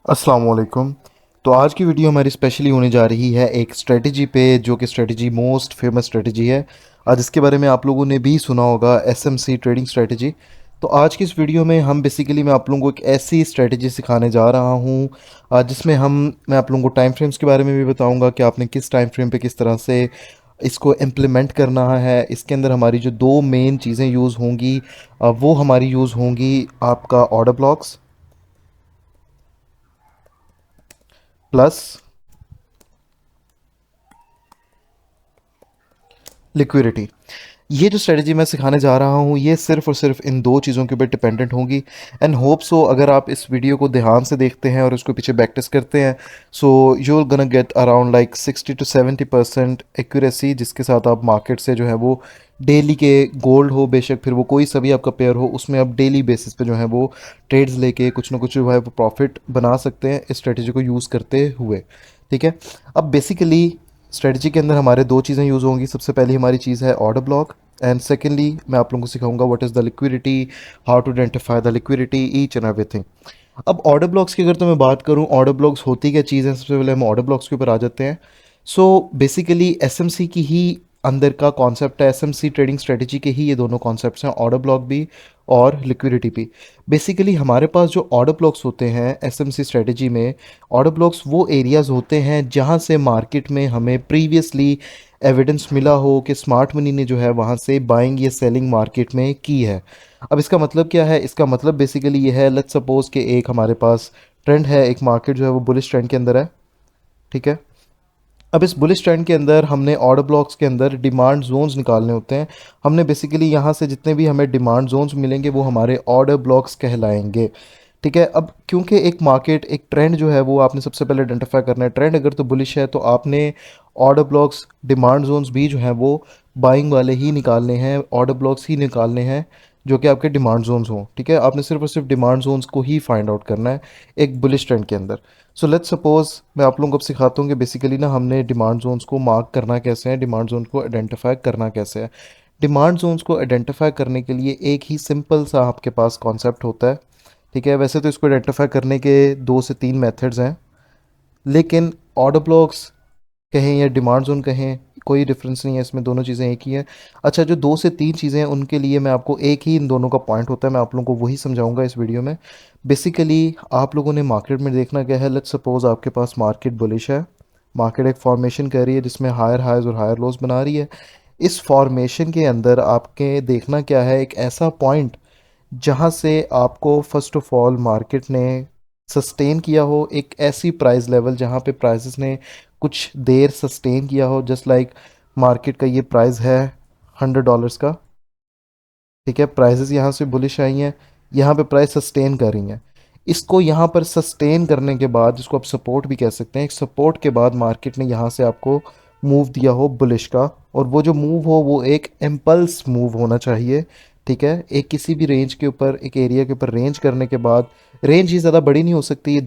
अस्सलाम वालेकुम। तो आज की वीडियो हमारी स्पेशली होने जा रही है एक स्ट्रेटजी पे, जो कि स्ट्रेटजी मोस्ट फेमस स्ट्रेटजी है। आज इसके बारे में आप लोगों ने भी सुना होगा, एसएमसी ट्रेडिंग स्ट्रेटजी। तो आज की इस वीडियो में हम बेसिकली मैं आप लोगों को एक ऐसी स्ट्रेटजी सिखाने जा रहा हूँ जिसमें मैं आप लोगों को टाइम फ्रेम्स के बारे में भी बताऊँगा कि आपने किस टाइम फ्रेम पे किस तरह से इसको इम्प्लीमेंट करना है। इसके अंदर हमारी जो दो मेन चीज़ें यूज़ होंगी वो हमारी यूज़ होंगी आपका ऑर्डर ब्लॉक्स प्लस लिक्विडिटी। ये जो स्ट्रेटजी मैं सिखाने जा रहा हूँ ये सिर्फ और सिर्फ इन दो चीज़ों के ऊपर डिपेंडेंट होंगी। एंड होप सो अगर आप इस वीडियो को ध्यान से देखते हैं और उसको पीछे बैक टेस्ट करते हैं, so you gonna get around like 60 to 70% accuracy, जिसके साथ आप मार्केट से जो है वो डेली के गोल्ड हो, बेशक फिर वो कोई सा भी आपका पेयर हो, उसमें आप डेली बेसिस पे जो है वो ट्रेड्स लेके कुछ ना कुछ जो है वो प्रॉफिट बना सकते हैं इस स्ट्रेटजी को यूज़ करते हुए। ठीक है। अब बेसिकली स्ट्रेटजी के अंदर हमारे दो चीज़ें यूज़ होंगी। सबसे पहली हमारी चीज़ है ऑर्डर ब्लॉक, एंड सेकेंडली मैं आप लोगों को सिखाऊंगा what is the liquidity, how to identify the liquidity, each and everything. अब ऑर्डर ब्लॉक्स की अगर तो मैं बात करूं, ऑर्डर ब्लॉक्स होती क्या चीज़ है, सबसे पहले हम ऑर्डर ब्लॉक्स के ऊपर आ जाते हैं। सो बेसिकली एसएमसी की ही अंदर का कॉन्सेप्ट है, एसएमसी ट्रेडिंग स्ट्रेटजी के ही ये दोनों कॉन्सेप्ट्स हैं, ऑर्डर ब्लॉक भी और लिक्विडिटी भी। बेसिकली हमारे पास जो ऑर्डर ब्लॉक्स होते हैं एसएमसी स्ट्रेटजी में, ऑर्डर ब्लॉक्स वो एरियाज़ होते हैं जहाँ से मार्केट में हमें प्रीवियसली एविडेंस मिला हो कि स्मार्ट मनी ने जो है वहाँ से बाइंग या सेलिंग मार्केट में की है। अब इसका मतलब क्या है? इसका मतलब बेसिकली ये है, लेट्स सपोज कि एक हमारे पास ट्रेंड है, एक मार्केट जो है वो बुलिश ट्रेंड के अंदर है। ठीक है। अब इस बुलिश ट्रेंड के अंदर हमने ऑर्डर ब्लॉक्स के अंदर डिमांड जोन्स निकालने होते हैं। हमने बेसिकली यहाँ से जितने भी हमें डिमांड जोन्स मिलेंगे वो हमारे ऑर्डर ब्लॉक्स कहलाएंगे। ठीक है। अब क्योंकि एक मार्केट, एक ट्रेंड जो है वो आपने सबसे पहले आइडेंटिफाई करना है। ट्रेंड अगर तो बुलिश है तो आपने ऑर्डर ब्लॉक्स, डिमांड जोन्स भी जो हैं वो बाइंग वाले ही निकालने हैं, ऑर्डर ब्लॉक्स ही निकालने हैं जो कि आपके डिमांड जोन्स हों। ठीक है। आपने सिर्फ और सिर्फ डिमांड जोन्स को ही फाइंड आउट करना है एक बुलिश ट्रेंड के अंदर। सो लेट्स सपोज मैं आप लोगों को अब सिखाता हूँ कि बेसिकली ना हमने डिमांड जोन्स को मार्क करना कैसे है, डिमांड जोन को आइडेंटिफाई करना कैसे है। डिमांड जोन्स को आइडेंटिफाई करने के लिए एक ही सिंपल सा आपके पास कॉन्सेप्ट होता है। ठीक है। वैसे तो इसको आइडेंटिफाई करने के 2 से 3 मेथड्स हैं, लेकिन ऑर्डर ब्लॉक्स कहें या डिमांड जोन कहें, कोई डिफरेंस नहीं है इसमें, दोनों चीज़ें एक ही हैं। अच्छा, जो 2 से 3 चीज़ें हैं उनके लिए मैं आपको एक ही इन दोनों का पॉइंट होता है, मैं आप लोगों को वही समझाऊंगा इस वीडियो में। बेसिकली आप लोगों ने मार्केट में देखना क्या है, लेट्स सपोज आपके पास मार्केट बुलिश है, मार्केट एक फॉर्मेशन कर रही है जिसमें हायर हाइज और हायर लोज बना रही है। इस फॉर्मेशन के अंदर आपके देखना क्या है, एक ऐसा पॉइंट जहाँ से आपको फर्स्ट ऑफ ऑल मार्केट ने सस्टेन किया हो, एक ऐसी प्राइस लेवल जहाँ पे प्राइसेस ने कुछ देर सस्टेन किया हो। जस्ट लाइक मार्केट का ये प्राइस है $100 का। ठीक है। प्राइसेस यहाँ से बुलिश आई हैं, यहाँ पे प्राइस सस्टेन कर रही हैं। इसको यहाँ पर सस्टेन करने के बाद, जिसको आप सपोर्ट भी कह सकते हैं, एक सपोर्ट के बाद मार्केट ने यहाँ से आपको मूव दिया हो बुलिश का, और वो जो मूव हो वो एक इम्पल्स मूव होना चाहिए। ठीक है। एक किसी भी रेंज के ऊपर, एक एरिया के ऊपर रेंज करने के बाद, रेंज ही ज़्यादा बड़ी नहीं हो सकती, ये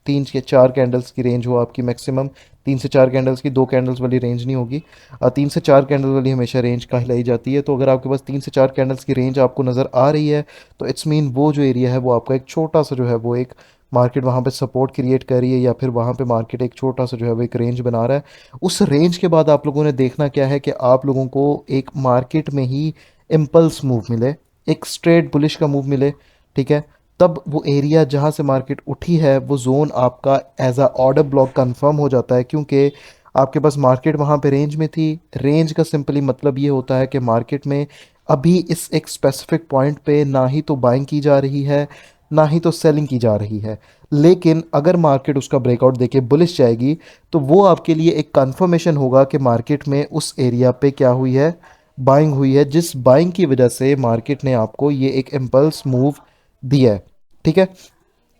3 से 4 कैंडल्स की रेंज हो आपकी मैक्सिमम। 3 से 4 कैंडल्स की, 2 कैंडल्स वाली रेंज नहीं होगी। 3 से 4 कैंडल वाली हमेशा रेंज कहलाई जाती है। तो अगर आपके पास 3 से 4 कैंडल्स की रेंज आपको नज़र आ रही है तो इट्स मीन वो जो एरिया है वो आपका एक छोटा सा जो है वो एक मार्केट वहाँ पे सपोर्ट क्रिएट कर रही है, या फिर वहाँ पे मार्केट एक छोटा सा जो है वो एक रेंज बना रहा है। उस रेंज के बाद आप लोगों ने देखना क्या है कि आप लोगों को एक मार्केट में ही इम्पल्स मूव मिले, एक स्ट्रेट बुलिश का मूव मिले। ठीक है। तब वो एरिया जहाँ से मार्केट उठी है वो जोन आपका as a order block confirm हो जाता है, क्योंकि आपके पास मार्केट वहाँ पे रेंज में थी। रेंज का सिंपली मतलब ये होता है कि मार्केट में अभी इस एक स्पेसिफिक पॉइंट पे ना ही तो बाइंग की जा रही है, ना ही तो सेलिंग की जा रही है। लेकिन अगर मार्केट उसका ब्रेकआउट देके बुलिश जाएगी तो वो आपके लिए एक कंफर्मेशन होगा कि मार्केट में उस एरिया पे क्या हुई है, बाइंग हुई है, जिस बाइंग की वजह से मार्केट ने आपको ये एक इम्पल्स मूव दिया है। ठीक है।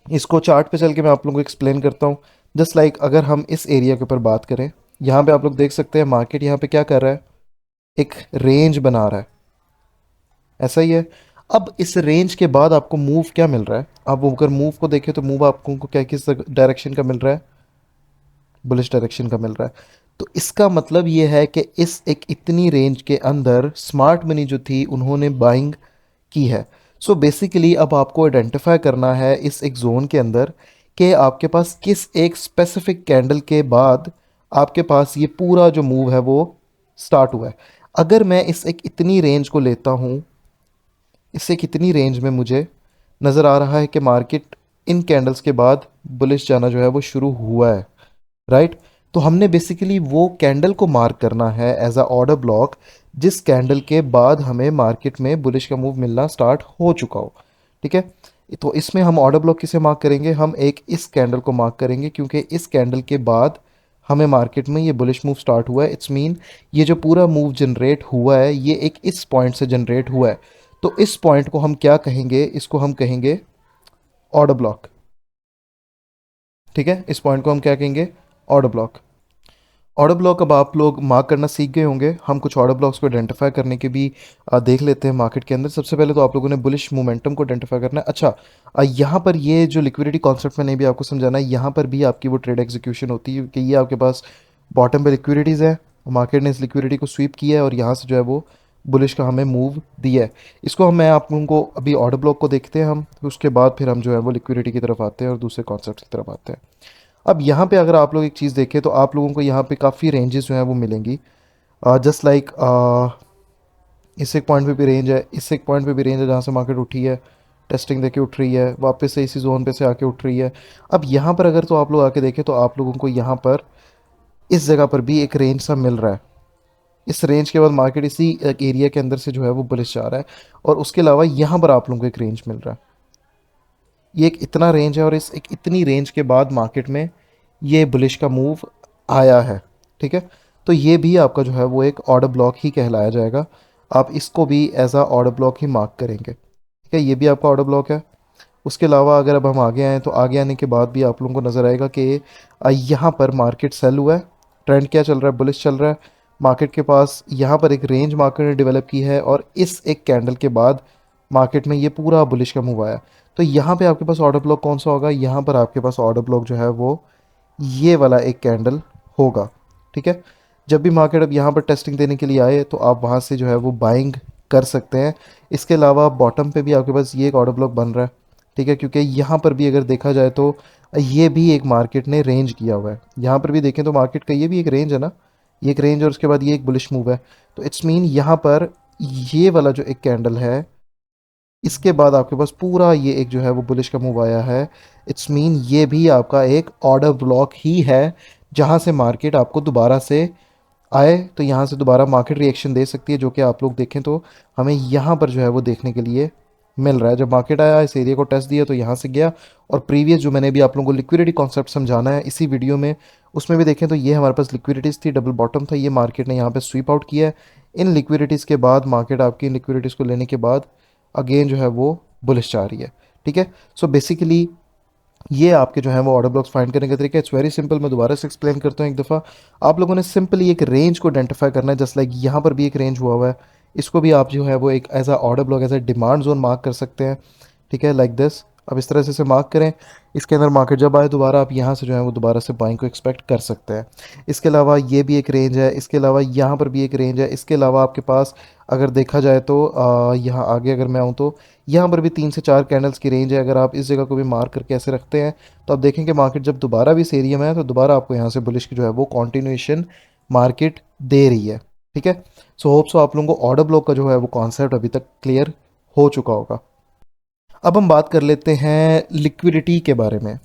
इसको चार्ट पे चल के मैं आप लोगों को एक्सप्लेन करता हूँ। जस्ट लाइक अगर हम इस एरिया के ऊपर बात करें, यहाँ पे आप लोग देख सकते हैं मार्केट यहाँ पे क्या कर रहा है, एक रेंज बना रहा है, ऐसा ही है। अब इस रेंज के बाद आपको मूव क्या मिल रहा है, आप अगर मूव को देखें तो मूव आपको क्या, किस डायरेक्शन का मिल रहा है, बुलिश डायरेक्शन का मिल रहा है। तो इसका मतलब ये है कि इस एक इतनी रेंज के अंदर स्मार्ट मनी जो थी उन्होंने बाइंग की है। सो बेसिकली अब आपको आइडेंटिफाई करना है इस एक जोन के अंदर कि आपके पास किस एक स्पेसिफिक कैंडल के बाद आपके पास ये पूरा जो मूव है वो स्टार्ट हुआ है। अगर मैं इस एक इतनी रेंज को लेता हूँ, इससे कितनी रेंज में मुझे नज़र आ रहा है कि मार्केट इन कैंडल्स के बाद बुलिश जाना जो है वो शुरू हुआ है, राइट। तो हमने बेसिकली वो कैंडल को मार्क करना है एज अ ऑर्डर ब्लॉक, जिस कैंडल के बाद हमें मार्केट में बुलिश का मूव मिलना स्टार्ट हो चुका हो, ठीक है। तो इसमें हम ऑर्डर ब्लॉक किसे मार्क करेंगे, हम एक इस कैंडल को मार्क करेंगे, क्योंकि इस कैंडल के बाद हमें मार्केट में ये बुलिश मूव स्टार्ट हुआ है। इट्स मीन ये जो पूरा मूव जनरेट हुआ है ये एक इस पॉइंट से जनरेट हुआ है। तो इस पॉइंट को हम क्या कहेंगे, इसको हम कहेंगे ऑर्डर ब्लॉक, ठीक है। इस पॉइंट को हम क्या कहेंगे, ऑर्डर ब्लॉक। ऑर्डर ब्लॉक अब आप लोग मार्क करना सीख गए होंगे। हम कुछ ऑर्डर ब्लॉक्स को आइडेंटिफाई करने के भी देख लेते हैं मार्केट के अंदर। सबसे पहले तो आप लोगों ने बुलिश मोमेंटम को आइडेंटिफाई करना है। अच्छा, यहाँ पर ये जो लिक्विडिटी कॉन्सेप्ट मैंने भी आपको समझाना है, यहाँ पर भी आपकी वो ट्रेड एग्जीक्यूशन होती है कि ये आपके पास बॉटम पे लिक्विडिटीज़ है, मार्केट ने इस लिक्विडिटी को स्वीप किया है और यहाँ से जो है वो बुलिश का हमें मूव दिया है। इसको मैं आप लोगों को अभी ऑर्डर ब्लॉक को देखते हैं हम, उसके बाद फिर हम जो है वो लिक्विडिटी की तरफ आते हैं और दूसरे कॉन्सेप्ट की तरफ आते हैं। अब यहाँ पे अगर आप लोग एक चीज़ देखें तो आप लोगों को यहाँ पे काफ़ी रेंजेस जो हैं वो मिलेंगी। जस्ट लाइक इस एक पॉइंट पे भी रेंज है, इस एक पॉइंट पे भी रेंज है जहाँ से मार्केट उठी है, टेस्टिंग देके उठ रही है, वापस से इसी जोन पे से आके उठ रही है। अब यहाँ पर अगर तो आप लोग आके देखें तो आप लोगों को यहाँ पर इस जगह पर भी एक रेंज सा मिल रहा है। इस रेंज के बाद मार्केट इसी एरिया के अंदर से जो है वो बुलिश जा रहा है, और उसके अलावा यहाँ पर आप लोगों को एक रेंज मिल रहा है। ये एक इतना रेंज है और इस एक इतनी रेंज के बाद मार्केट में ये बुलिश का मूव आया है, ठीक है। तो ये भी आपका जो है वो एक ऑर्डर ब्लॉक ही कहलाया जाएगा। आप इसको भी एज आ ऑर्डर ब्लॉक ही मार्क करेंगे, ठीक है। ये भी आपका ऑर्डर ब्लॉक है। उसके अलावा अगर अब हम आगे आएँ तो आगे आने के बाद भी आप लोगों को नज़र आएगा कि यहाँ पर मार्केट सेल हुआ है। ट्रेंड क्या चल रहा है, बुलिश चल रहा है। मार्केट के पास यहाँ पर एक रेंज मार्केट ने डेवलप की है और इस एक कैंडल के बाद मार्केट में ये पूरा बुलिश का मूव आया। तो यहाँ पे आपके पास ऑर्डर ब्लॉक कौन सा होगा, यहाँ पर आपके पास ऑर्डर ब्लॉक जो है वो ये वाला एक कैंडल होगा, ठीक है। जब भी मार्केट अब यहाँ पर टेस्टिंग देने के लिए आए तो आप वहाँ से जो है वो बाइंग कर सकते हैं। इसके अलावा बॉटम पे भी आपके पास ये एक ऑर्डर ब्लॉक बन रहा है, ठीक है, क्योंकि यहाँ पर भी अगर देखा जाए तो ये भी एक मार्केट ने रेंज किया हुआ है। यहाँ पर भी देखें तो मार्केट का ये भी एक रेंज है ना, ये एक रेंज और उसके बाद ये एक बुलिश मूव है। तो इट्स मीन यहाँ पर ये वाला जो एक कैंडल है इसके बाद आपके पास पूरा ये एक जो है वो बुलिश का मूव आया है। इट्स मीन ये भी आपका एक ऑर्डर ब्लॉक ही है, जहाँ से मार्केट आपको दोबारा से आए तो यहाँ से दोबारा मार्केट रिएक्शन दे सकती है, जो कि आप लोग देखें तो हमें यहाँ पर जो है वो देखने के लिए मिल रहा है। जब मार्केट आया इस एरिया को टेस्ट दिया तो यहाँ से गया, और प्रीवियस जो मैंने भी आप लोगों को लिक्विडिटी कॉन्सेप्ट समझाना है इसी वीडियो में, उसमें भी देखें तो ये हमारे पास लिक्विडिटीज़ थी, डबल बॉटम था, ये मार्केट ने यहाँ पे स्वीप आउट किया है। इन लिक्विडिटीज़ के बाद मार्केट आपकी इन लिक्विडिटीज़ को लेने के बाद अगेन जो है वो बुलिश जा रही है, ठीक है। सो बेसिकली ये आपके जो है वो ऑर्डर ब्लॉक्स फाइंड करने का तरीका है। इट्स वेरी सिंपल, मैं दोबारा से एक्सप्लेन करता हूँ एक दफ़ा। आप लोगों ने सिंपली एक रेंज को आइडेंटिफाई करना है, जस्ट लाइक यहाँ पर भी एक रेंज हुआ हुआ है। इसको भी आप जो है वो एक as a order block, as a demand zone mark कर सकते हैं, ठीक है, लाइक दिस। अब इस तरह से इसे मार्क करें। इसके अंदर मार्केट जब आए दोबारा आप यहाँ से जो है वो दोबारा से बाइंग को एक्सपेक्ट कर सकते हैं। इसके अलावा ये भी एक रेंज है, इसके अलावा यहाँ पर भी एक रेंज है। इसके अलावा आपके पास अगर देखा जाए तो यहाँ आगे अगर मैं आऊँ तो यहाँ पर भी 3 से 4 कैंडल्स की रेंज है। अगर आप इस जगह को भी मार्क करके ऐसे रखते हैं तो आप देखेंगे मार्केट जब दोबारा भी इस एरिया में है तो दोबारा आपको यहाँ से बुलिश की जो है वो कॉन्टिन्यूएशन मार्केट दे रही है, ठीक है। सो होप सो आप लोगों को ऑर्डर ब्लॉक का जो है वो कॉन्सेप्ट अभी तक क्लियर हो चुका होगा। अब हम बात कर लेते हैं लिक्विडिटी के बारे में।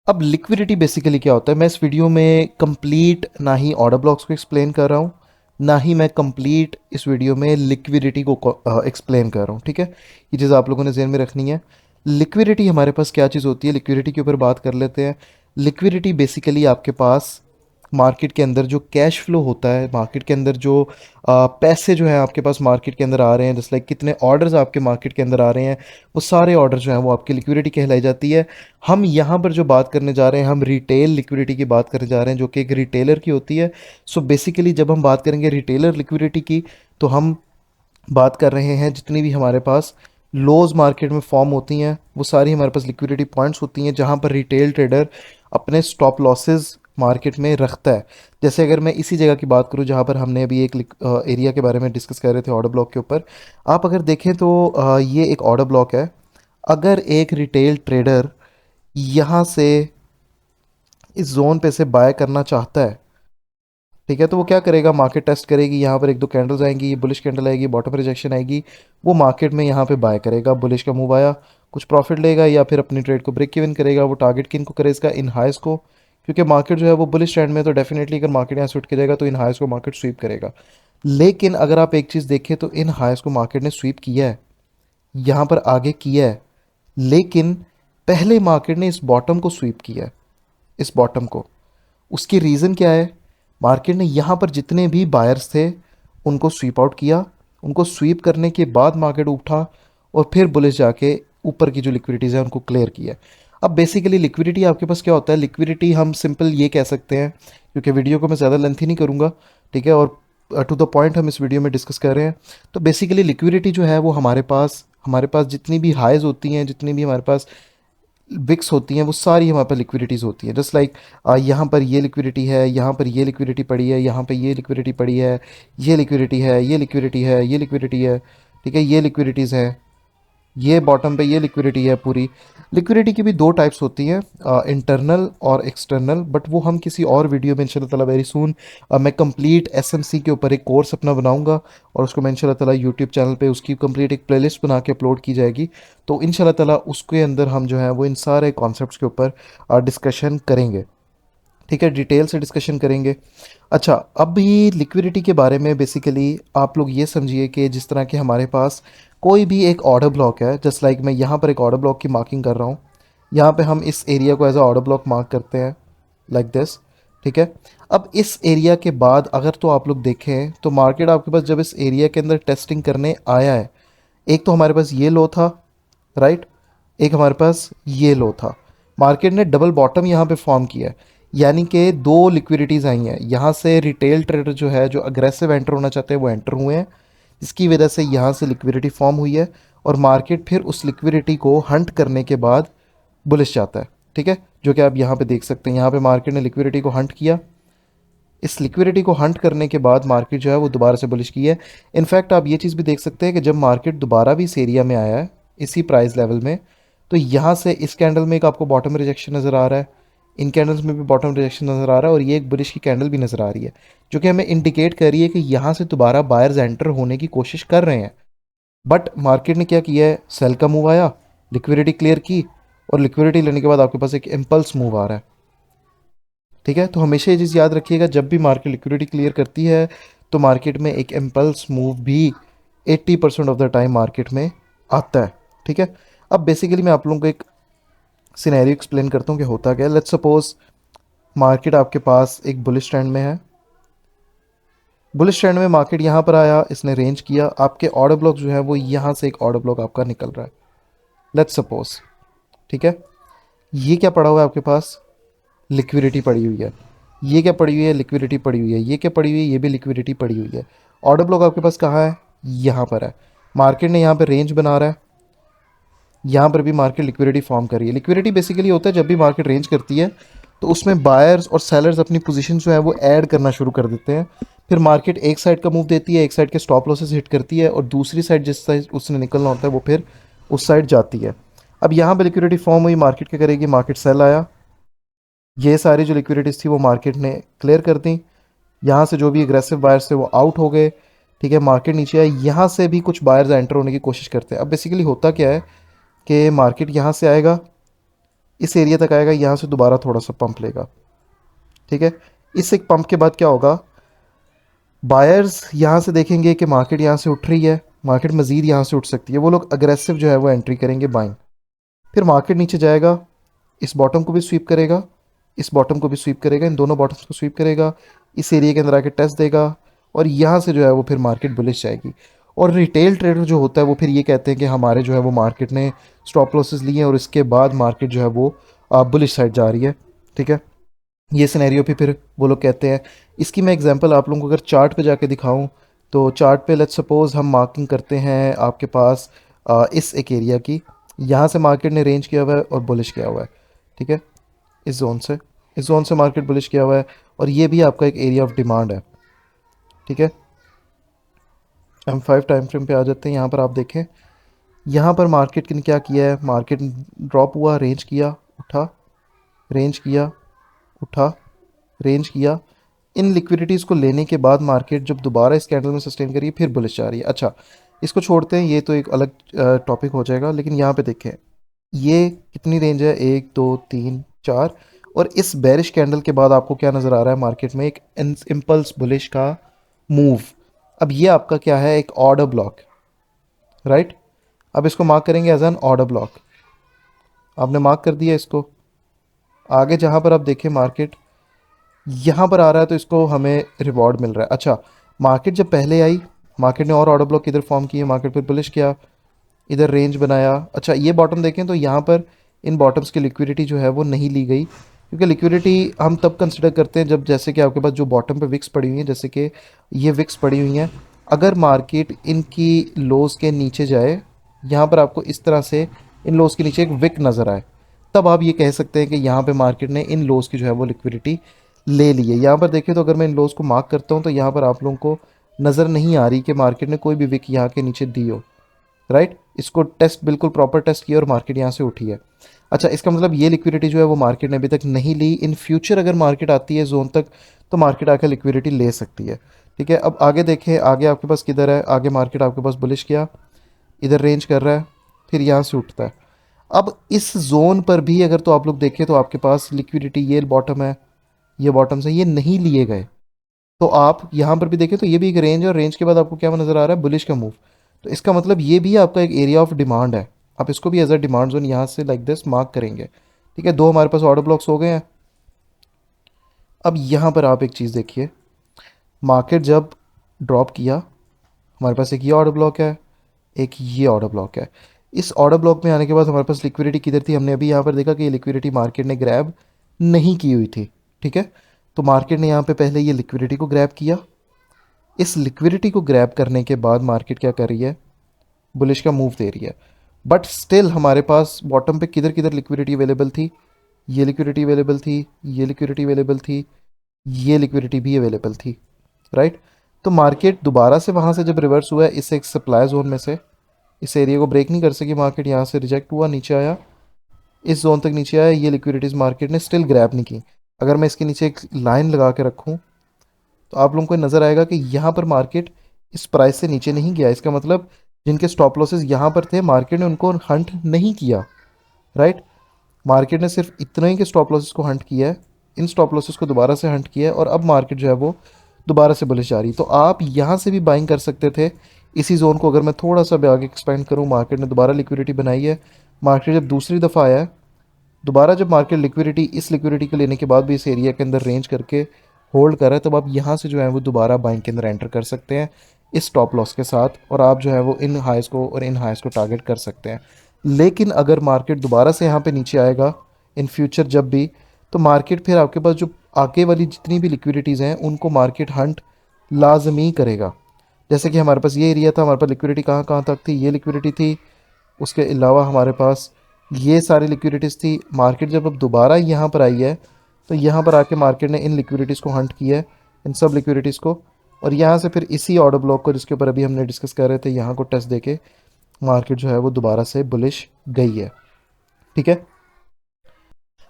अब लिक्विडिटी बेसिकली क्या होता है, मैं इस वीडियो में कंप्लीट ना ही ऑर्डर ब्लॉक्स को एक्सप्लेन कर रहा हूँ, ना ही मैं कंप्लीट इस वीडियो में लिक्विडिटी को एक्सप्लेन कर रहा हूँ, ठीक है। ये चीज़ आप लोगों ने ध्यान में रखनी है। लिक्विडिटी हमारे पास क्या चीज़ होती है, लिक्विडिटी के ऊपर बात कर लेते हैं। लिक्विडिटी बेसिकली आपके पास मार्केट के अंदर जो कैश फ्लो होता है, मार्केट के अंदर जो पैसे जो हैं आपके पास मार्केट के अंदर आ रहे हैं, जैसे लाइक कितने ऑर्डर्स आपके मार्केट के अंदर आ रहे हैं, वो सारे ऑर्डर जो हैं वो आपकी लिक्विडिटी कहलाई जाती है। हम यहाँ पर जो बात करने जा रहे हैं, हम रिटेल लिक्विडिटी की बात करने जा रहे हैं, जो कि एक रिटेलर की होती है। सो बेसिकली जब हम बात करेंगे रिटेलर लिक्विडिटी की तो हम बात कर रहे हैं जितनी भी हमारे पास लोज मार्केट में फॉर्म होती हैं वो सारी हमारे पास लिक्विडिटी पॉइंट्स होती हैं, जहाँ पर रिटेल ट्रेडर अपने स्टॉप लॉसेस मार्केट में रखता है। जैसे अगर मैं इसी जगह की बात करूं जहाँ पर हमने अभी एक एरिया के बारे में डिस्कस कर रहे थे ऑर्डर ब्लॉक के ऊपर, आप अगर देखें तो ये एक ऑर्डर ब्लॉक है। अगर एक रिटेल ट्रेडर यहाँ से इस जोन पे से बाय करना चाहता है, ठीक है, तो वो क्या करेगा, मार्केट टेस्ट करेगी, यहाँ पर एक दो कैंडल्स आएंगी, बुलिश कैंडल आएगी, बॉटम रिजेक्शन आएगी, वो मार्केट में यहाँ पे बाय करेगा, बुलिश का मूव आया, कुछ प्रॉफिट लेगा या फिर अपनी ट्रेड को ब्रेक इवन करेगा। वो टारगेट किन को करेगा, इन हाइस को, क्योंकि मार्केट जो है वो बुलिश ट्रेंड में, तो डेफिनेटली अगर मार्केट यहाँ से उठ के जाएगा तो इन हाइस को मार्केट स्वीप करेगा। लेकिन अगर आप एक चीज़ देखें तो इन हाइस को मार्केट ने स्वीप किया है, यहाँ पर आगे किया है, लेकिन पहले मार्केट ने इस बॉटम को स्वीप किया है, इस बॉटम को। उसकी रीज़न क्या है, मार्केट ने यहाँ पर जितने भी बायर्स थे उनको स्वीप आउट किया, उनको स्वीप करने के बाद मार्केट उठा और फिर बुलिश जाके ऊपर की जो लिक्विडिटीज़ है उनको क्लियर किया। अब बेसिकली लिक्विडिटी आपके पास क्या होता है, लिक्विडिटी हम सिंपल ये कह सकते हैं, क्योंकि वीडियो को मैं ज़्यादा लेंथी नहीं करूँगा, ठीक है, और टू द पॉइंट हम इस वीडियो में डिस्कस कर रहे हैं। तो बेसिकली लिक्विडिटी जो है वो हमारे पास जितनी भी हाइज होती हैं, जितनी भी हमारे पास विक्स होती हैं, वो सारी हमारे पास लिक्विडिटीज़ होती हैं। जस्ट लाइक यहाँ पर ये लिक्विडिटी है, यहाँ पर ये लिक्विडिटी पड़ी है, यहाँ पे ये लिक्विडिटी पड़ी है, ये लिक्विडिटी है, ये लिक्विडिटी है, ये लिक्विडिटी है, ठीक है, ये लिक्विडिटीज़ हैं, ये बॉटम पे ये लिक्विडिटी है पूरी। लिक्विडिटी की भी दो टाइप्स होती हैं, इंटरनल और एक्सटर्नल, बट वो हम किसी और वीडियो में इंशाल्लाह ताला वेरी सून मैं कंप्लीट एसएमसी के ऊपर एक कोर्स अपना बनाऊंगा और उसको मैं इंशाल्लाह ताला यूट्यूब चैनल पे उसकी कंप्लीट एक प्लेलिस्ट बना के अपलोड की जाएगी। तो इंशाल्लाह ताला उसके अंदर हम जो है वो इन सारे कॉन्सेप्ट्स के ऊपर डिस्कशन करेंगे, ठीक है, डिटेल से डिस्कशन करेंगे। अच्छा, अब ये लिक्विडिटी के बारे में बेसिकली आप लोग ये समझिए कि जिस तरह के हमारे पास कोई भी एक ऑर्डर ब्लॉक है, जस्ट लाइक मैं यहाँ पर एक ऑर्डर ब्लॉक की मार्किंग कर रहा हूँ, यहाँ पे हम इस एरिया को as a order block mark करते हैं लाइक दिस, ठीक है। अब इस एरिया के बाद अगर तो आप लोग देखें तो मार्केट आपके पास जब इस एरिया के अंदर टेस्टिंग करने आया है, एक तो हमारे पास ये लो था, राइट, एक हमारे पास ये लो था, मार्केट ने डबल बॉटम यहाँ पे फॉर्म किया है, यानी कि दो लिक्विडिटीज़ आई हैं, यहाँ से रिटेल ट्रेडर जो है, जो अग्रेसिव एंटर होना चाहते हैं वो एंटर हुए हैं, इसकी वजह से यहाँ से लिक्विडिटी फॉर्म हुई है और मार्केट फिर उस लिक्विडिटी को हंट करने के बाद बुलिश जाता है, ठीक है, जो कि आप यहाँ पे देख सकते हैं, यहाँ पे मार्केट ने लिक्विडिटी को हंट किया, इस लिक्विडिटी को हंट करने के बाद मार्केट जो है वो दोबारा से बुलिश की है। इनफैक्ट आप ये चीज़ भी देख सकते हैं कि जब मार्केट दोबारा भी इस एरिया में आया है, इसी प्राइस लेवल में, तो यहाँ से इस कैंडल में एक आपको बॉटम रिजेक्शन नज़र आ रहा है, इन कैंडल्स में भी बॉटम रिजेक्शन नज़र आ रहा है और ये एक बुलिश की कैंडल भी नज़र आ रही है, जो कि हमें इंडिकेट कर रही है कि यहाँ से दोबारा बायर्स एंटर होने की कोशिश कर रहे हैं। बट मार्केट ने क्या किया है, सेल का मूव आया, लिक्विडिटी क्लियर की और लिक्विडिटी लेने के बाद आपके पास एक इम्पल्स मूव आ रहा है, ठीक है। तो हमेशा ये चीज़ याद रखिएगा, जब भी मार्केट लिक्विडिटी क्लियर करती है तो मार्केट में एक इम्पल्स मूव भी 80% ऑफ द टाइम मार्केट में आता है, ठीक है। अब बेसिकली मैं आप लोगों को एक सिनेरियो एक्सप्लेन करता हूँ कि होता क्या है। लेट्स सपोज मार्केट आपके पास एक बुलिश ट्रेंड में है, बुलिश ट्रेंड में मार्केट यहाँ पर आया, इसने रेंज किया, आपके ऑर्डर ब्लॉक जो है वो यहाँ से एक ऑर्डर ब्लॉक आपका निकल रहा है, लेट्स सपोज, ठीक है। ये क्या पड़ा हुआ है आपके पास, लिक्विडिटी पड़ी हुई है, ये क्या पड़ी हुई है, लिक्विडिटी पड़ी हुई है, ये क्या पड़ी हुई है, ये भी लिक्विडिटी पड़ी हुई है। ऑर्डर ब्लॉक आपके पास कहाँ है, यहाँ पर है, मार्केट ने यहाँ पर रेंज बना रहा है, यहाँ पर भी मार्केट लिक्विडिटी फॉर्म कर रही है। लिक्विडिटी बेसिकली होता है जब भी मार्केट रेंज करती है तो उसमें बायर्स और सेलर्स अपनी पोजीशन जो है वो ऐड करना शुरू कर देते हैं, फिर मार्केट एक साइड का मूव देती है, एक साइड के स्टॉप लॉसेस हिट करती है और दूसरी साइड जिस साइड उसने निकलना होता है वो फिर उस साइड जाती है। अब यहाँ पर लिक्विडिटी फॉर्म हुई, मार्केट क्या करेगी, मार्केट सेल आया, ये सारी जो लिक्विडिटीज थी वो मार्केट ने क्लियर कर दी, यहाँ से जो भी एग्रेसिव बायर्स थे वो आउट हो गए, ठीक है, मार्केट नीचे आया, यहाँ से भी कुछ बायर्स एंटर होने की कोशिश करते हैं। अब बेसिकली होता क्या है कि मार्केट यहाँ से आएगा, इस एरिया तक आएगा, यहाँ से दोबारा थोड़ा सा पंप लेगा, ठीक है, इस एक पंप के बाद क्या होगा, बायर्स यहाँ से देखेंगे कि मार्केट यहाँ से उठ रही है, मार्केट मज़ीद यहाँ से उठ सकती है, वो लोग अग्रेसिव जो है वो एंट्री करेंगे बाइंग, फिर मार्केट नीचे जाएगा, इस बॉटम को भी स्वीप करेगा, इस बॉटम को भी स्वीप करेगा, इन दोनों बॉटम्स को स्वीप करेगा, इस एरिया के अंदर आके टेस्ट देगा और यहाँ से जो है वो फिर मार्केट बुलिश जाएगी। और रिटेल ट्रेडर जो होता है वो फिर ये कहते हैं कि हमारे जो है वो मार्केट ने स्टॉप लॉसेस लिए हैं और इसके बाद मार्केट जो है वो बुलिश साइड जा रही है, ठीक है, ये सिनेरियो भी फिर वो लोग कहते हैं। इसकी मैं एग्जांपल आप लोगों को अगर चार्ट पे जाके दिखाऊं तो चार्ट पे लेट्स सपोज हम मार्किंग करते हैं आपके पास इस एक एरिया की, यहाँ से मार्केट ने रेंज किया हुआ है और बुलिश किया हुआ है, ठीक है, इस जोन से मार्केट बुलिश किया हुआ है और ये भी आपका एक एरिया ऑफ डिमांड है, ठीक है। हम 5 टाइम फ्रेम पे आ जाते हैं, यहाँ पर आप देखें, यहाँ पर मार्केट ने क्या किया है, मार्केट ड्रॉप हुआ, रेंज किया, उठा, रेंज किया, उठा, रेंज किया। इन लिक्विडिटीज़ को लेने के बाद मार्केट जब दोबारा इस कैंडल में सस्टेन करिए फिर बुलिश जा रही है। अच्छा, इसको छोड़ते हैं, ये तो एक अलग टॉपिक हो जाएगा, लेकिन यहाँ पे देखें ये कितनी रेंज है, 1 2 3 4। और इस बेरिश कैंडल के बाद आपको क्या नज़र आ रहा है मार्केट में, एक इम्पल्स बुलिश का मूव। अब ये आपका क्या है, एक ऑर्डर ब्लॉक, राइट। अब इसको मार्क करेंगे एज एन ऑर्डर ब्लॉक। आपने मार्क कर दिया इसको। आगे जहाँ पर आप देखें मार्केट यहाँ पर आ रहा है तो इसको हमें रिवॉर्ड मिल रहा है। अच्छा, मार्केट जब पहले आई, मार्केट ने और ऑर्डर ब्लॉक इधर फॉर्म किए, मार्केट पर बुलिश किया, इधर रेंज बनाया। अच्छा, ये बॉटम देखें तो यहाँ पर इन बॉटम्स की लिक्विडिटी जो है वो नहीं ली गई, क्योंकि लिक्विडिटी हम तब कंसिडर करते हैं जब जैसे कि आपके पास जो बॉटम पे विक्स पड़ी हुई हैं, जैसे कि ये विक्स पड़ी हुई हैं, अगर मार्केट इनकी लोज के नीचे जाए, यहाँ पर आपको इस तरह से इन लोज के नीचे एक विक नज़र आए, तब आप ये कह सकते हैं कि यहाँ पे मार्केट ने इन लोज की जो है वो लिक्विडिटी ले ली है। यहाँ पर देखिए तो अगर मैं इन लोज को मार्क करता हूँ तो यहाँ पर आप लोगों को नज़र नहीं आ रही कि मार्केट ने कोई भी विक यहाँ के नीचे दी हो, राइट। इसको टेस्ट बिल्कुल प्रॉपर टेस्ट किया और मार्केट यहाँ से उठी है। अच्छा, इसका मतलब ये लिक्विडिटी जो है वो मार्केट ने अभी तक नहीं ली। इन फ्यूचर अगर मार्केट आती है जोन तक तो मार्केट आकर लिक्विडिटी ले सकती है। ठीक है, अब आगे देखें, आगे आपके पास किधर है, आगे मार्केट आपके पास बुलिश किया, इधर रेंज कर रहा है, फिर यहाँ से उठता है। अब इस जोन पर भी अगर तो आप लोग देखें तो आपके पास लिक्विडिटी, ये बॉटम है, ये बॉटम्स है, ये नहीं लिए गए। तो आप यहाँ पर भी देखें तो ये भी एक रेंज है, और रेंज के बाद आपको क्या नज़र आ रहा है, बुलिश का मूव। तो इसका मतलब ये भी आपका एक एरिया ऑफ डिमांड है। आप इसको भी एज अ डिमांड जोन यहाँ से लाइक दिस मार्क करेंगे। ठीक है, दो हमारे पास ऑर्डर ब्लॉक्स हो गए हैं। अब यहाँ पर आप एक चीज़ देखिए, मार्केट जब ड्रॉप किया, हमारे पास एक ये ऑर्डर ब्लॉक है, एक ये ऑर्डर ब्लॉक है। इस ऑर्डर ब्लॉक में आने के बाद हमारे पास लिक्विडिटी किधर थी, हमने अभी यहाँ पर देखा कि ये लिक्विडिटी मार्केट ने ग्रैब नहीं की हुई थी। ठीक है, तो मार्केट ने यहाँ पे पहले ये लिक्विडिटी को ग्रैब किया। इस लिक्विडिटी को ग्रैब करने के बाद मार्केट क्या कर रही है, बुलिश का मूव दे रही है। बट स्टिल हमारे पास बॉटम पे किधर किधर लिक्विडिटी अवेलेबल थी, ये लिक्विडिटी अवेलेबल थी, ये लिक्विडिटी अवेलेबल थी, ये लिक्विडिटी भी अवेलेबल थी, राइट। तो मार्केट दोबारा से वहाँ से जब रिवर्स हुआ है, इस एक सप्लाई जोन में से इस एरिया को ब्रेक नहीं कर सकी मार्केट, यहाँ से रिजेक्ट हुआ, नीचे आया, इस जोन तक नीचे आया, ये लिक्विडिटीज़ मार्केट ने स्टिल ग्रैब नहीं की। अगर मैं इसके नीचे एक लाइन लगा के रखूँ तो आप लोगों को नज़र आएगा कि यहाँ पर मार्केट इस प्राइस से नीचे नहीं गया। इसका मतलब जिनके स्टॉप लॉसेस यहाँ पर थे, मार्केट ने उनको हंट नहीं किया, राइट। मार्केट ने सिर्फ इतना ही के स्टॉप लॉसेस को हंट किया है, इन स्टॉप लॉसेस को दोबारा से हंट किया है, और अब मार्केट जो है वो दोबारा से बुलिश जा रही। तो आप यहाँ से भी बाइंग कर सकते थे इसी जोन को। अगर मैं थोड़ा सा भी आगे एक्सपेंड करूँ, मार्केट ने दोबारा लिक्विडिटी बनाई है, मार्केट जब दूसरी दफ़ा आया है, दोबारा जब मार्केट लिक्विडिटी, इस लिक्विडिटी को लेने के बाद भी इस एरिया के अंदर रेंज करके होल्ड कर रहा है, तब आप यहाँ से जो है वो दोबारा बाइंग के अंदर एंटर कर सकते हैं इस स्टॉप लॉस के साथ, और आप जो है वो इन हाइस को और इन हाइस को टारगेट कर सकते हैं। लेकिन अगर मार्केट दोबारा से यहाँ पे नीचे आएगा इन फ्यूचर जब भी, तो मार्केट फिर आपके पास जो आगे वाली जितनी भी लिक्विडिटीज़ हैं उनको मार्केट हंट लाजमी करेगा। जैसे कि हमारे पास ये एरिया था, हमारे पास लिक्विडिटी कहाँ कहाँ तक थी, ये लिक्विडिटी थी, उसके अलावा हमारे पास ये सारी लिक्विडिटीज़ थी। मार्केट जब अब दोबारा यहाँ पर आई है तो यहाँ पर आके मार्केट ने इन लिक्विडिटीज़ को हंट किया है, इन सब लिक्विडिटीज़ को, और यहाँ से फिर इसी ऑर्डर ब्लॉक को जिसके ऊपर अभी हमने डिस्कस कर रहे थे, यहाँ को टेस्ट देके मार्केट जो है वो दोबारा से बुलिश गई है। ठीक है,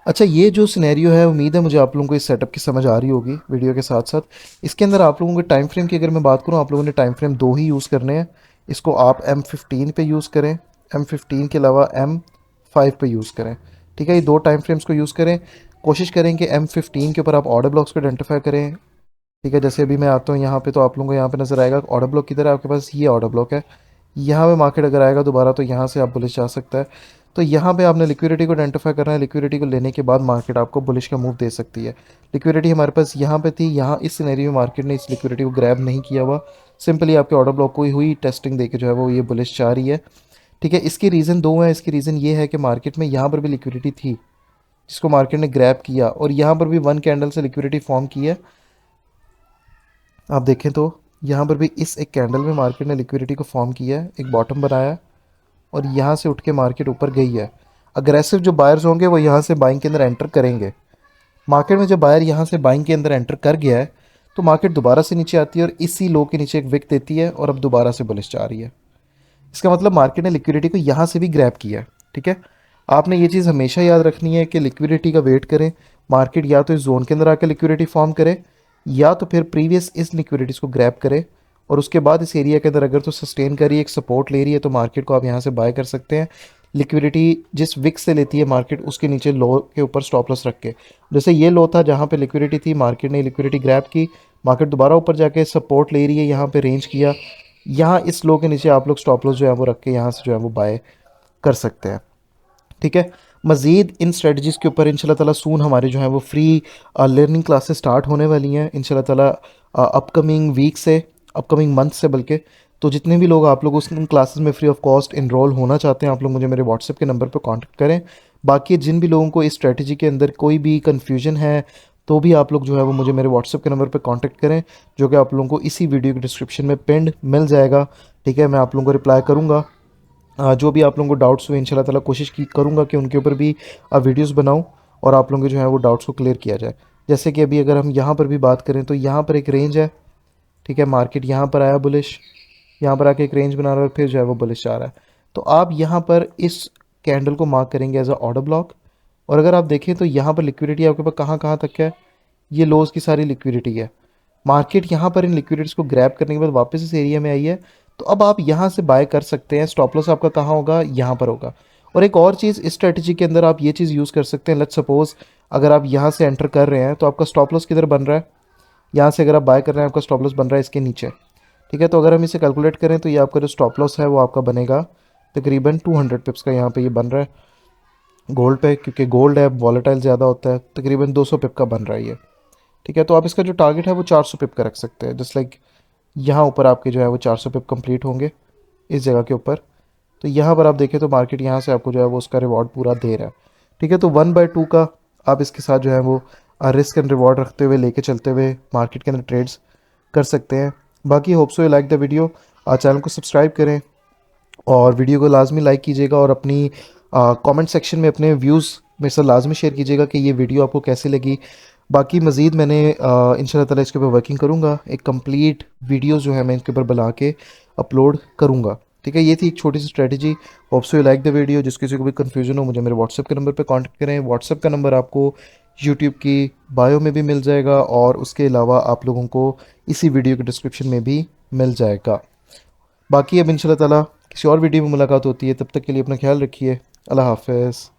अच्छा, ये जो सिनेरियो है, उम्मीद है मुझे आप लोगों को इस सेटअप की समझ आ रही होगी वीडियो के साथ साथ। इसके अंदर आप लोगों के टाइम फ्रेम की अगर मैं बात करूँ, आप लोगों ने टाइम फ्रेम दो ही यूज़ करने हैं। इसको आप M15 पे यूज़ करें, M15 के अलावा M5 पे यूज़ करें। ठीक है, ये दो टाइम फ्रेम्स को यूज़ करें। कोशिश करें कि M15 के ऊपर आप ऑर्डर ब्लॉक्स को आइडेंटिफाई करें। ठीक है, जैसे अभी मैं आता हूँ यहाँ पे, तो आप लोगों को यहाँ पे नज़र आएगा ऑर्डर ब्लॉक किधर है, आपके पास ये ऑर्डर ब्लॉक है। यहाँ पे मार्केट अगर आएगा दोबारा तो यहाँ से आप बुलिश जा सकता है। तो यहाँ पे आपने लिक्विडिटी को आइडेंटिफाई करना है। लिक्विडिटी को लेने के बाद मार्केट आपको बुलिश का मूव दे सकती है। लिक्विडिटी हमारे पास यहाँ पे थी, यहाँ इस सिनेरियो में मार्केट ने इस लिक्विडिटी को ग्रैब नहीं किया हुआ, सिंपली आपके ऑर्डर ब्लॉक को हुई टेस्टिंग देके जो है वो ये बुलिश जा रही है। ठीक है, इसकी रीज़न दो है। इसकी रीज़न ये है कि मार्केट में यहाँ पर भी लिक्विडिटी थी जिसको मार्केट ने ग्रैब किया, और यहाँ पर भी वन कैंडल से लिक्विडिटी फॉर्म की है। आप देखें तो यहाँ पर भी इस एक कैंडल में मार्केट ने लिक्विडिटी को फॉर्म किया है, एक बॉटम बनाया है, और यहाँ से उठ के मार्केट ऊपर गई है। अग्रेसिव जो बायर्स होंगे वो यहाँ से बाइंग के अंदर एंटर करेंगे। मार्केट में जब बायर यहाँ से बाइंग के अंदर एंटर कर गया है तो मार्केट दोबारा से नीचे आती है और इसी लो के नीचे एक विक देती है, और अब दोबारा से बुलिश जा रही है। इसका मतलब मार्केट ने लिक्विडिटी को यहाँ से भी ग्रैब किया है। ठीक है, आपने ये चीज़ हमेशा याद रखनी है कि लिक्विडिटी का वेट करें। मार्केट या तो इस जोन के अंदर आकर लिक्विडिटी फॉर्म करे, या तो फिर प्रीवियस इस लिक्विडिटीज़ को ग्रैब करे, और उसके बाद इस एरिया के अंदर अगर तो सस्टेन करिए, एक सपोर्ट ले रही है, तो मार्केट को आप यहाँ से बाय कर सकते हैं। लिक्विडिटी जिस विक्स से लेती है मार्केट, उसके नीचे लो के ऊपर स्टॉप लॉस रख के, जैसे ये लो था जहाँ पे लिक्विडिटी थी, मार्केट ने लिक्विडिटी ग्रैब की, मार्केट दोबारा ऊपर जाके सपोर्ट ले रही है, यहाँ पे रेंज किया, यहाँ इस लो के नीचे आप लोग स्टॉप लॉस जो है वो रख के यहाँ से जो है वो बाय कर सकते हैं। ठीक है। मज़ीद इन स्ट्रेटजीज़ के ऊपर इंशाल्लाह ताला सून हमारे जो है वो फ्री लर्निंग क्लासेस स्टार्ट होने वाली हैं इंशाल्लाह ताला, अपकमिंग वीक से, अपकमिंग मंथ से बल्कि। तो जितने भी लोग आप लोग उस उन क्लासेस में फ्री ऑफ कॉस्ट इनरोल होना चाहते हैं, आप लोग मुझे मेरे व्हाट्सएप के नंबर पर कांटेक्ट करें। बाकी जिन भी लोगों को इस स्ट्रेटजी के अंदर कोई भी कन्फ्यूजन है, तो भी आप लोग जो है वो मुझे मेरे व्हाट्सएप के नंबर पर कांटेक्ट करें, जो कि आप लोगों को इसी वीडियो की डिस्क्रिप्शन में पिंड मिल जाएगा। ठीक है, मैं आप लोगों को रिप्लाई करूँगा। जो भी आप लोगों को डाउट्स हुए इंशाल्लाह ताला कोशिश की करूँगा कि उनके ऊपर भी वीडियोस बनाऊँ, और आप लोगों के जो है वो डाउट्स को क्लियर किया जाए। जैसे कि अभी अगर हम यहाँ पर भी बात करें, तो यहाँ पर एक रेंज है। ठीक है, मार्केट यहाँ पर आया बुलिश, यहाँ पर आके एक रेंज बना रहा है और फिर जो है वो बुलिश जा रहा है। तो आप यहाँ पर इस कैंडल को मार्क करेंगे एज अ ऑर्डर ब्लॉक, और अगर आप देखें तो यहाँ पर लिक्विडिटी आपके पास कहाँ कहाँ तक है, ये लोज की सारी लिक्विडिटी है। मार्केट यहाँ पर इन लिक्विडिटीज़ को ग्रैब करने के बाद वापस इस एरिया में आई है, तो अब आप यहाँ से बाय कर सकते हैं। स्टॉप लॉस आपका कहाँ होगा, यहाँ पर होगा। और एक और चीज़ इस स्ट्रेटजी के अंदर आप ये चीज़ यूज़ कर सकते हैं। लेट्स सपोज अगर आप यहाँ से एंटर कर रहे हैं, तो आपका स्टॉप लॉस किधर बन रहा है, यहाँ से अगर आप बाय कर रहे हैं आपका स्टॉप लॉस बन रहा है इसके नीचे। ठीक है, तो अगर हम इसे कैलकुलेट करें तो ये आपका जो स्टॉप लॉस है वो आपका बनेगा तकरीबन 200 पिप्स का, यहाँ पे ये बन रहा है गोल्ड पे, क्योंकि गोल्ड है वॉलेटाइल ज़्यादा होता है, तकरीबन 200 पिप का बन रहा है ये। ठीक है, तो आप इसका जो टारगेट है वो 400 पिप का रख सकते हैं। जस्ट लाइक यहाँ ऊपर आपके जो है वो 400 पिप कंप्लीट होंगे इस जगह के ऊपर। तो यहाँ पर आप देखें तो मार्केट यहाँ से आपको जो है वो उसका रिवॉर्ड पूरा दे रहा है। ठीक है, तो 1/2 का आप इसके साथ जो है वो रिस्क एंड रिवॉर्ड रखते हुए, लेके चलते हुए मार्केट के अंदर ट्रेड्स कर सकते हैं। बाकी hope so you like the video. Channel को सब्सक्राइब करें और वीडियो को लाजमी लाइक कीजिएगा, और अपनी कमेंट सेक्शन में अपने व्यूज़ मेरे साथ लाजमी शेयर कीजिएगा कि ये वीडियो आपको कैसी लगी। बाकी मज़ीद मैंने इंशाल्लाह ताला इसके ऊपर वर्किंग करूँगा, एक कंप्लीट वीडियो जो है मैं इसके ऊपर बना के अपलोड करूँगा। ठीक है, ये थी एक छोटी सी strategy. Hope so you like the video. जिस किसी को भी कन्फ्यूजन हो मुझे मेरे व्हाट्सएप के नंबर पर कॉन्टैक्ट करें। व्हाट्सएप का नंबर आपको यूट्यूब की बायो में भी मिल जाएगा, और उसके अलावा आप लोगों को इसी वीडियो के डिस्क्रिप्शन में भी मिल जाएगा। बाकी अब इंशाल्लाह ताला किसी और वीडियो में मुलाकात होती है, तब तक के लिए अपना ख्याल रखिए। अल्लाह हाफ़िज़।